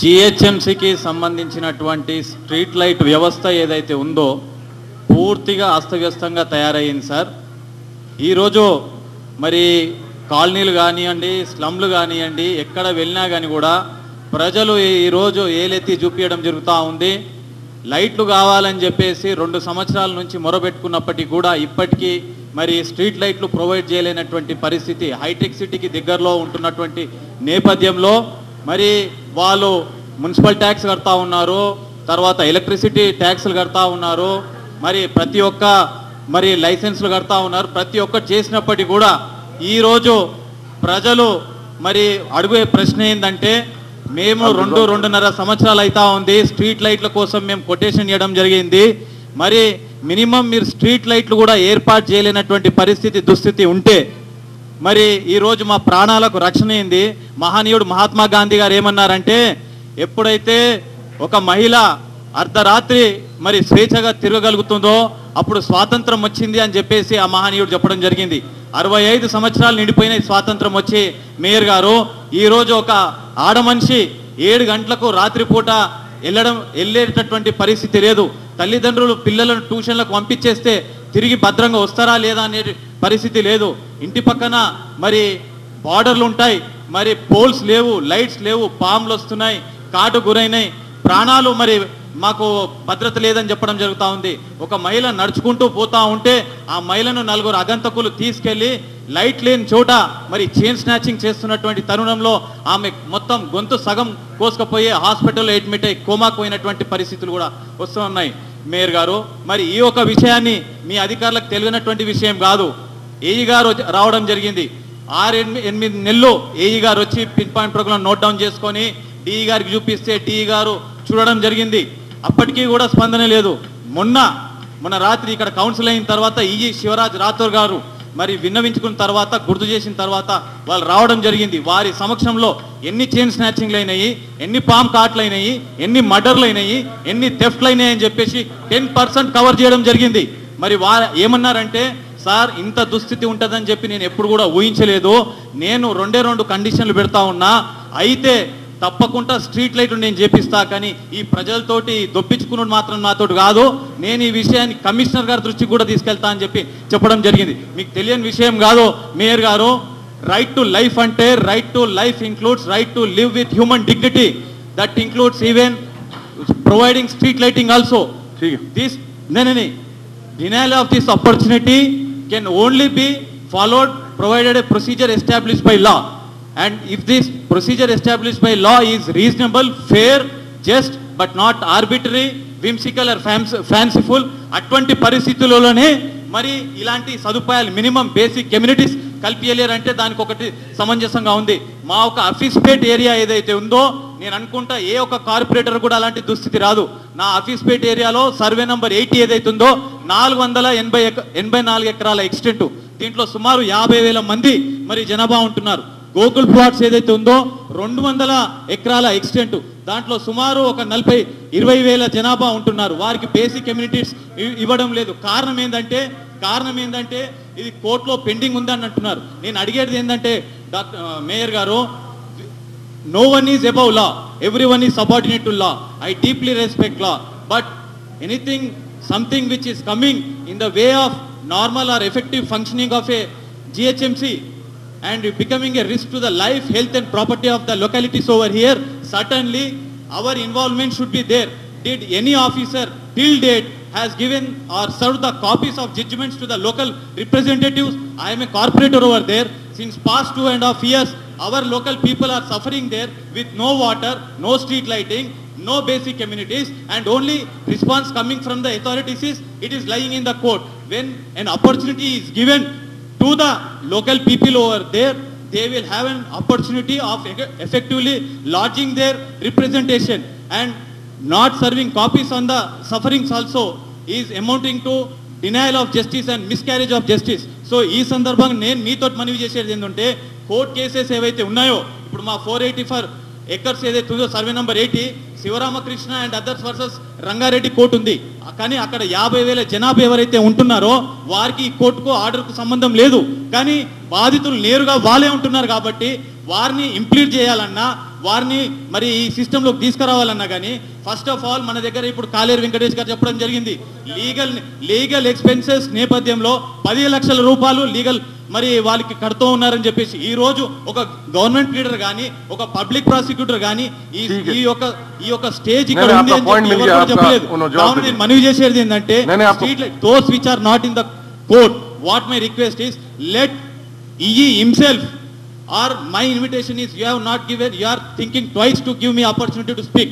జిహెచ్ఎంసీకి సంబంధించినటువంటి street light వ్యవస్థ ఏదైతే ఉందో పూర్తిగా అస్తవ్యస్తంగా తయారయ్యింది సార్. ఈరోజు మరి కాలనీలు కానివ్వండి, స్లమ్లు కానివ్వండి, ఎక్కడ వెళ్ళినా కానీ కూడా ప్రజలు ఈరోజు ఏలెత్తి చూపించడం జరుగుతూ ఉంది. లైట్లు కావాలని చెప్పేసి 2 సంవత్సరాల నుంచి మొరబెట్టుకున్నప్పటికీ కూడా ఇప్పటికీ మరి స్ట్రీట్ లైట్లు ప్రొవైడ్ చేయలేనటువంటి పరిస్థితి. హైటెక్ సిటీకి దగ్గరలో ఉంటున్నటువంటి నేపథ్యంలో మరి వాళ్ళు మున్సిపల్ ట్యాక్స్ కడతా ఉన్నారు, తర్వాత ఎలక్ట్రిసిటీ ట్యాక్స్లు కడతా ఉన్నారు, మరి ప్రతి ఒక్క మరి లైసెన్స్లు కడతా ఉన్నారు. ప్రతి ఒక్కటి చేసినప్పటికీ కూడా ఈరోజు ప్రజలు మరి అడిగే ప్రశ్న ఏంటంటే, మేము 2-2.5 సంవత్సరాలు అవుతా ఉంది, స్ట్రీట్ లైట్ల కోసం మేము కొటేషన్ ఇవ్వడం జరిగింది, మరి మినిమం మీరు స్ట్రీట్ లైట్లు కూడా ఏర్పాటు చేయలేనటువంటి దుస్థితి ఉంటే మరి ఈరోజు మా ప్రాణాలకు రక్షణ ఏంది? మహనీయుడు మహాత్మా గాంధీ గారు ఏమన్నారంటే, ఎప్పుడైతే ఒక మహిళ అర్ధరాత్రి మరి స్వేచ్ఛగా తిరగగలుగుతుందో అప్పుడు స్వాతంత్రం వచ్చింది అని చెప్పేసి ఆ మహనీయుడు చెప్పడం జరిగింది. 65 సంవత్సరాలు నిండిపోయిన స్వాతంత్రం వచ్చి మేయర్ గారు ఈరోజు ఒక ఆడమనిషి 7 గంటలకు రాత్రిపూట వెళ్ళేటటువంటి పరిస్థితి లేదు. తల్లిదండ్రులు పిల్లలను ట్యూషన్లకు పంపించేస్తే తిరిగి భద్రంగా వస్తారా లేదా అనే పరిస్థితి లేదు. ఇంటి పక్కన మరి బార్డర్లు ఉంటాయి, మరి పోల్స్ లేవు, లైట్స్ లేవు, పాములు వస్తున్నాయి, కాటు గురైనాయి, ప్రాణాలు మరి మాకు భద్రత లేదని చెప్పడం జరుగుతూ ఉంది. ఒక మహిళ నడుచుకుంటూ పోతా ఉంటే ఆ మహిళను 4 అగంతకులు తీసుకెళ్లి లైట్ లేని చోట మరి చైన్ స్నాచింగ్ చేస్తున్నటువంటి తరుణంలో ఆమె మొత్తం గొంతు సగం కోసుకుపోయి హాస్పిటల్లో అడ్మిట్ అయ్యి కోమాకు పోయినటువంటి పరిస్థితులు కూడా వస్తూ ఉన్నాయి. మేయర్ గారు, మరి ఈ యొక్క విషయాన్ని మీ అధికారులకు తెలియనటువంటి విషయం కాదు. ఏఈ గారు రావడం జరిగింది. 6-8 నెలలు ఏఈ గారు వచ్చి pin point program note down చేసుకొని డిఈ గారికి చూపిస్తే డిఈ గారు చూడడం జరిగింది. అప్పటికీ కూడా స్పందన లేదు. మొన్న రాత్రి ఇక్కడ కౌన్సిల్ అయిన తర్వాత ఈజీ శివరాజ్ రాథోర్ గారు మరి విన్నవించుకున్న తర్వాత గుర్తు చేసిన తర్వాత వాళ్ళు రావడం జరిగింది. వారి సమక్షంలో ఎన్ని చైన్ స్నాచింగ్లు అయినాయి, ఎన్ని పామ్ కాట్లు అయినాయి, ఎన్ని మర్డర్లు అయినాయి, ఎన్ని థెఫ్ట్లు అయినాయి అని చెప్పేసి 10% కవర్ చేయడం జరిగింది. మరి ఏమన్నారంటే, సార్ ఇంత దుస్థితి ఉంటుందని చెప్పి నేను ఎప్పుడు కూడా ఊహించలేదు, నేను 2 కండిషన్లు పెడతా ఉన్నా, అయితే తప్పకుండా స్ట్రీట్ లైట్లు నేను చేపిస్తా, కానీ ఈ ప్రజలతోటి దొప్పించుకున్నది మాత్రం నాతోటి కాదు, నేను ఈ విషయాన్ని కమిషనర్ గారి దృష్టికి కూడా తీసుకెళ్తా అని చెప్పి చెప్పడం జరిగింది. మీకు తెలియని విషయం కాదు మేయర్ గారు, రైట్ టు లైఫ్ అంటే right to life includes right to live with human dignity, that includes even providing street lighting also. This denial of this opportunity can only be followed provided a procedure established by law. And if this procedure established by law is reasonable, fair, just but not arbitrary, whimsical or fanciful, అటువంటి పరిస్థితులలోనే మరి ఇలాంటి సదుపాయాలు minimum basic communities కల్పించలేరంటే దానికి ఒకటి సమంజసంగా ఉంది. మా ఒక Hafeezpet area ఏదైతే ఉందో, నేను అనుకుంటా ఏ ఒక్క కార్పొరేటర్ కూడా అలాంటి దుస్థితి రాదు. నా అఫీస్పేట్ ఏరియాలో సర్వే నంబర్ 80 ఏదైతే ఉందో 484 ఎకరాల ఎక్స్టెంట్, దీంట్లో సుమారు 50,000 మంది మరి జనాభా ఉంటున్నారు. గోకుల్ ప్లాట్స్ ఏదైతే ఉందో 200 ఎకరాల ఎక్స్టెంట్, దాంట్లో సుమారు ఒక 20,000 జనాభా ఉంటున్నారు. వారికి బేసిక్ కమ్యూనిటీస్ ఇవ్వడం లేదు. కారణం ఏంటంటే ఇది కోర్టులో పెండింగ్ ఉందని అంటున్నారు. నేను అడిగేది ఏంటంటే మేయర్ గారు, no one is above law, everyone is subordinate to law. I deeply respect law, but something which is coming in the way of normal or effective functioning of a GHMC and becoming a risk to the life, health and property of the localities over here, certainly our involvement should be there. Did any officer till date has given or served the copies of judgments to the local representatives? I am a corporator over there. Since past 2.5 years, our local people are suffering there with no water, no street lighting, no basic amenities, and only response coming from the authorities is it is lying in the court. When an opportunity is given to the local people over there, they will have an opportunity of effectively lodging their representation, and not serving copies on the sufferings also is amounting to denial of justice and miscarriage of justice. So ఈ సందర్భంగా నేను మీతో మనవి చేసేది ఏంటంటే, court cases ఏవైతే ఉన్నాయో, ఇప్పుడు మా 484 ఎకర్స్ ఏదైతే ఉందో survey number 80 Sivaramakrishna and others versus Rangareddy court ఉంది. కానీ అక్కడ 50,000 జనాభా ఎవరైతే ఉంటున్నారో వారికి ఈ కోర్టుకు ఆర్డర్కు సంబంధం లేదు. కానీ బాధితులు నేరుగా వాళ్ళే ఉంటున్నారు కాబట్టి వారిని ఇంప్లీట్ చేయాలన్నా, వారిని మరి ఈ సిస్టంలోకి తీసుకురావాలన్నా కానీ ఫస్ట్ ఆఫ్ ఆల్ మన దగ్గర ఇప్పుడు కాలేరు వెంకటేష్ గారు చెప్పడం జరిగింది, లీగల్ ఎక్స్పెన్సెస్ నేపథ్యంలో 10 లక్షల రూపాయలు లీగల్ మరి వాళ్ళకి కడుతూ ఉన్నారని చెప్పేసి ఈ రోజు ఒక గవర్నమెంట్ లీడర్ కానీ, ఒక పబ్లిక్ ప్రాసిక్యూటర్ కానీ ఈ యొక్క స్టేజ్ ఇక్కడ ఉంది అని చెప్పి ఎవరు చెప్పలేదు. కావున నేను మనవి చేసేది ఏంటంటే, street light does which are not in the court, what my request is, let EE himself, or my invitation is, you have not given, you are thinking twice to give me opportunity to speak.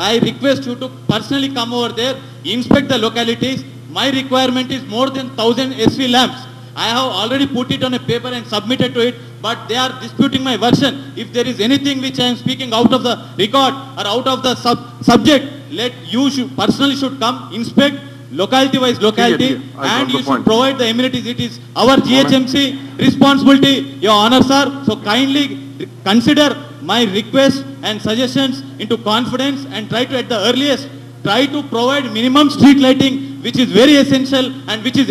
I request you to personally come over there, inspect the localities. My requirement is more than 1000 SV lamps. I have already put it on a paper and submitted to it, but they are disputing my version. If there is anything which I am speaking out of the record or out of the subject, let you personally should come, inspect locality wise locality, and you should provide the amenities. It is our GHMC responsibility, your honor sir. So kindly consider my request and suggestions into confidence and try to at the earliest try to provide minimum street lighting, which is very essential and which is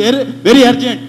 very urgent.